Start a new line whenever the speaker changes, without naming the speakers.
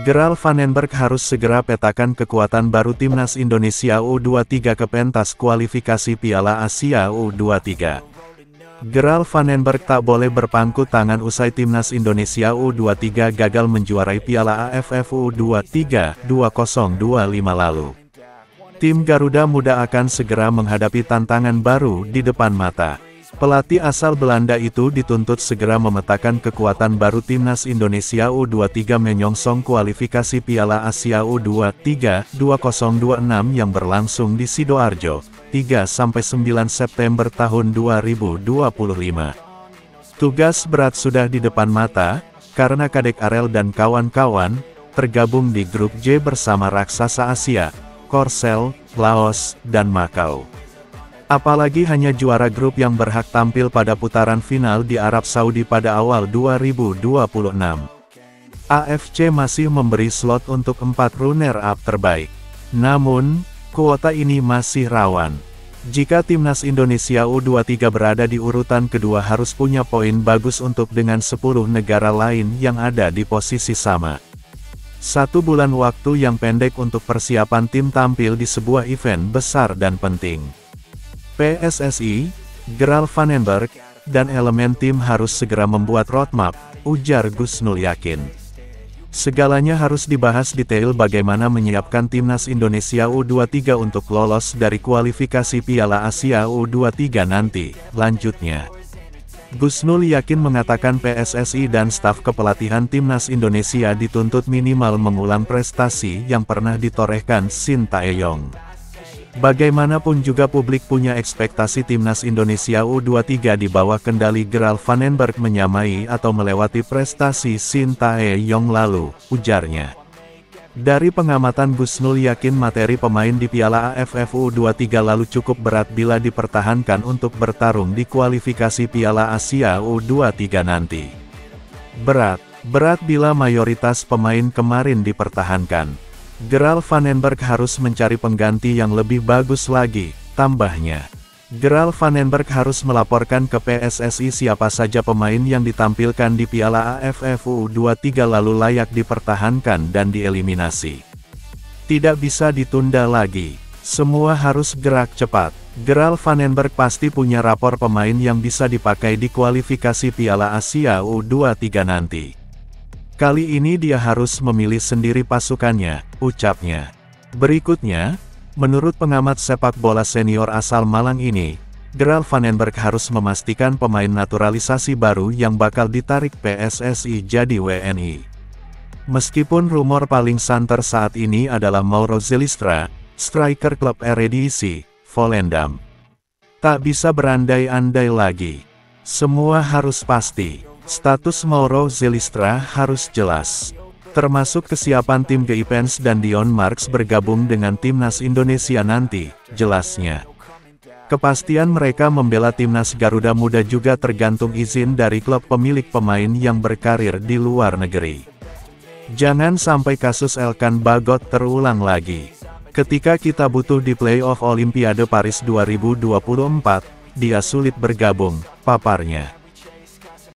Gerald Vandenberg harus segera petakan kekuatan baru Timnas Indonesia U23 ke pentas kualifikasi Piala Asia U23. Gerald Vandenberg tak boleh berpangku tangan usai Timnas Indonesia U23 gagal menjuarai Piala AFF U23 2025 lalu. Tim Garuda Muda akan segera menghadapi tantangan baru di depan mata. Pelatih asal Belanda itu dituntut segera memetakan kekuatan baru Timnas Indonesia U23 menyongsong kualifikasi Piala Asia U23 2026 yang berlangsung di Sidoarjo, 3–9 September tahun 2025. Tugas berat sudah di depan mata, karena Kadek Arel dan kawan-kawan, tergabung di grup J bersama raksasa Asia, Korsel, Laos, dan Makau. Apalagi hanya juara grup yang berhak tampil pada putaran final di Arab Saudi pada awal 2026. AFC masih memberi slot untuk 4 runner-up terbaik. Namun, kuota ini masih rawan. Jika Timnas Indonesia U23 berada di urutan kedua harus punya poin bagus untuk dengan 10 negara lain yang ada di posisi sama. 1 bulan waktu yang pendek untuk persiapan tim tampil di sebuah event besar dan penting. PSSI, Gerald Vandenberg, dan elemen tim harus segera membuat roadmap, ujar Gus Nul Yakin. Segalanya harus dibahas detail bagaimana menyiapkan Timnas Indonesia U23 untuk lolos dari kualifikasi Piala Asia U23 nanti, lanjutnya. Gus Nul Yakin mengatakan PSSI dan staf kepelatihan Timnas Indonesia dituntut minimal mengulang prestasi yang pernah ditorehkan Sintayong. Bagaimanapun juga publik punya ekspektasi Timnas Indonesia U23 di bawah kendali Gerald Vandenberg menyamai atau melewati prestasi Sintayong lalu, ujarnya. Dari pengamatan Gus Nul Yakin materi pemain di Piala AFF U23 lalu cukup berat bila dipertahankan untuk bertarung di kualifikasi Piala Asia U23 nanti. Berat bila mayoritas pemain kemarin dipertahankan. Gerald Vandenberg harus mencari pengganti yang lebih bagus lagi, tambahnya. Gerald Vandenberg harus melaporkan ke PSSI siapa saja pemain yang ditampilkan di Piala AFF U23 lalu layak dipertahankan dan dieliminasi. Tidak bisa ditunda lagi. Semua harus gerak cepat. Gerald Vandenberg pasti punya rapor pemain yang bisa dipakai di kualifikasi Piala Asia U23 nanti. Kali ini dia harus memilih sendiri pasukannya, ucapnya. Berikutnya, menurut pengamat sepak bola senior asal Malang ini, Gerald Vandenberg harus memastikan pemain naturalisasi baru yang bakal ditarik PSSI jadi WNI. Meskipun rumor paling santer saat ini adalah Mauro Zelistra, striker klub Eredivisie, Volendam. Tak bisa berandai-andai lagi. Semua harus pasti. Status Mauro Zelistra harus jelas. Termasuk kesiapan tim Geipens dan Dion Marks bergabung dengan Timnas Indonesia nanti, jelasnya. Kepastian mereka membela Timnas Garuda Muda juga tergantung izin dari klub pemilik pemain yang berkarir di luar negeri. Jangan sampai kasus Elkan Bagot terulang lagi. Ketika kita butuh di playoff Olimpiade Paris 2024, dia sulit bergabung, paparnya.